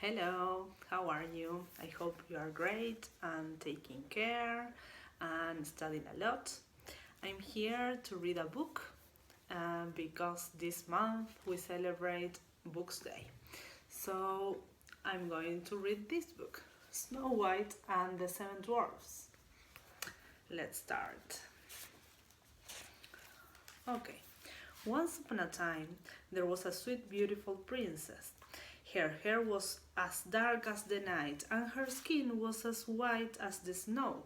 Hello, how are you? I hope you are great and taking care and studying a lot. I'm here to read a book because this month we celebrate Books Day. So I'm going to read this book, Snow White and the Seven Dwarfs. Let's start. Okay. Once upon a time, there was a sweet, beautiful princess. Her hair was as dark as the night, and her skin was as white as the snow.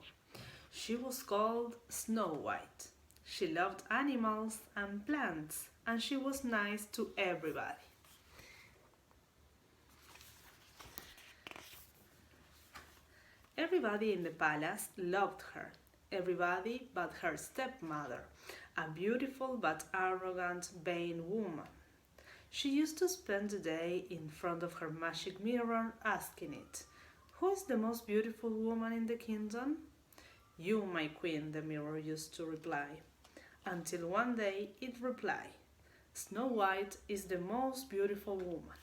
She was called Snow White. She loved animals and plants, and she was nice to everybody. Everybody in the palace loved her, everybody but her stepmother, a beautiful but arrogant, vain woman. She used to spend the day in front of her magic mirror asking it, "Who is the most beautiful woman in the kingdom?" "You, my queen," the mirror used to reply. Until one day it replied, "Snow White is the most beautiful woman."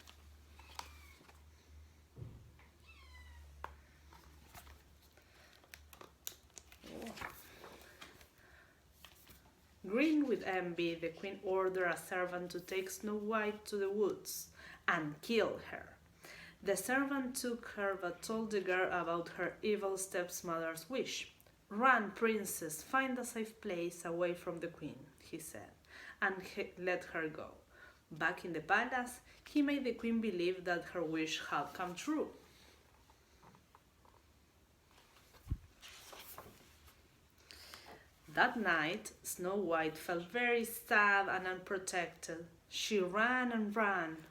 Green with envy, the queen ordered a servant to take Snow White to the woods and kill her. The servant took her but told the girl about her evil stepmother's wish. "Run, princess, find a safe place away from the queen," he said, and let her go. Back in the palace, he made the queen believe that her wish had come true. That night, Snow White felt very sad and unprotected. She ran and ran,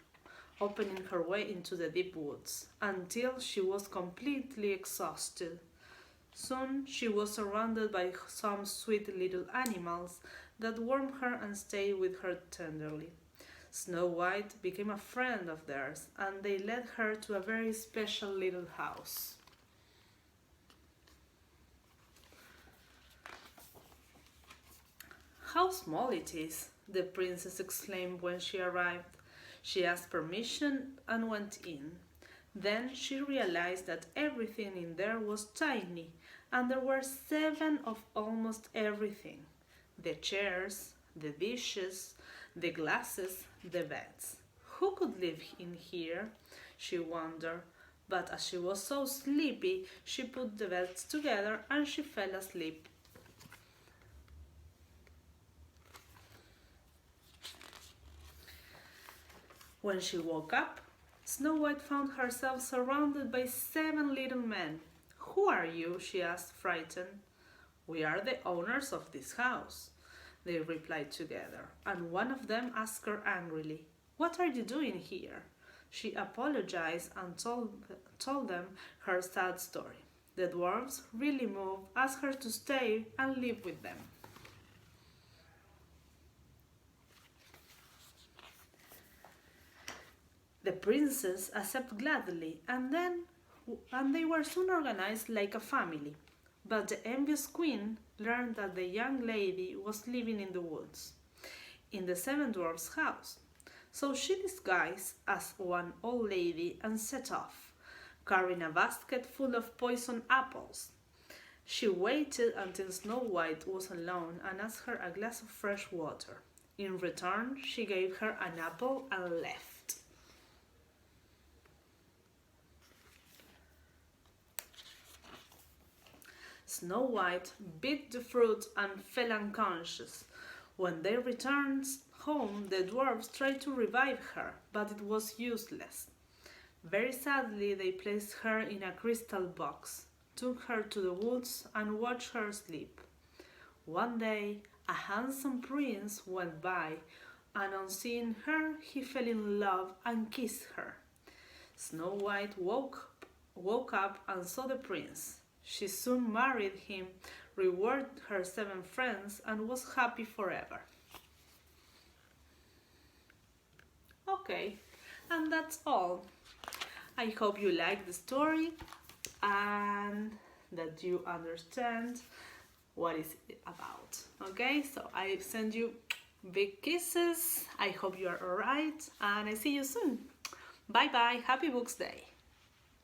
opening her way into the deep woods, until she was completely exhausted. Soon she was surrounded by some sweet little animals that warmed her and stayed with her tenderly. Snow White became a friend of theirs, and they led her to a very special little house. "How small it is!" the princess exclaimed when she arrived. She asked permission and went in. Then she realized that everything in there was tiny, and there were 7 of almost everything: the chairs, the dishes, the glasses, the beds. Who could live in here? She wondered. But as she was so sleepy, she put the beds together and she fell asleep. When she woke up, Snow White found herself surrounded by 7 little men. "Who are you?" she asked, frightened. "We are the owners of this house," they replied together, and one of them asked her angrily, "What are you doing here?" She apologized and told them her sad story. The dwarfs, really moved, asked her to stay and live with them. The princess accepted gladly, and they were soon organized like a family. But the envious queen learned that the young lady was living in the woods, in the 7 dwarfs' house. So she disguised as one old lady and set off, carrying a basket full of poisoned apples. She waited until Snow White was alone and asked her a glass of fresh water. In return, she gave her an apple and left. Snow White bit the fruit and fell unconscious. When they returned home, the dwarfs tried to revive her, but it was useless. Very sadly, they placed her in a crystal box, took her to the woods, and watched her sleep. One day, a handsome prince went by, and on seeing her, he fell in love and kissed her. Snow White woke up and saw the prince. She soon married him, rewarded her 7 friends, and was happy forever. Okay, and that's all. I hope you like the story and that you understand what it's about. Okay, so I send you big kisses. I hope you are alright, and I see you soon. Bye bye. Happy Books Day.